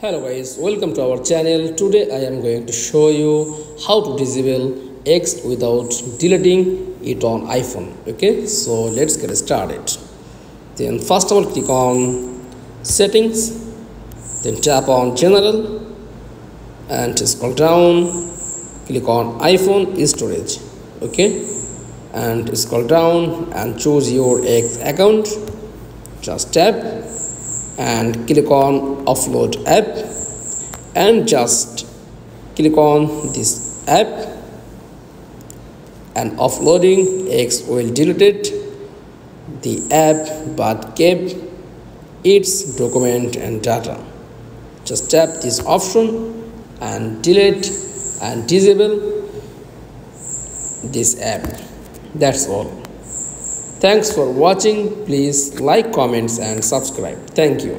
Hello guys, welcome to our channel. Today I am going to show you how to disable X without deleting it on iPhone. Okay, so let's get started. Then first of all click on settings, then tap on general and scroll down, click on iPhone storage. Okay, and scroll down and choose your X account. Just tap and click on upload app and just click on this app, and uploading X will delete the app but keep its document and data. Just tap this option and delete and disable this app. That's all. Thanks for watching. Please like, comments and subscribe. Thank you.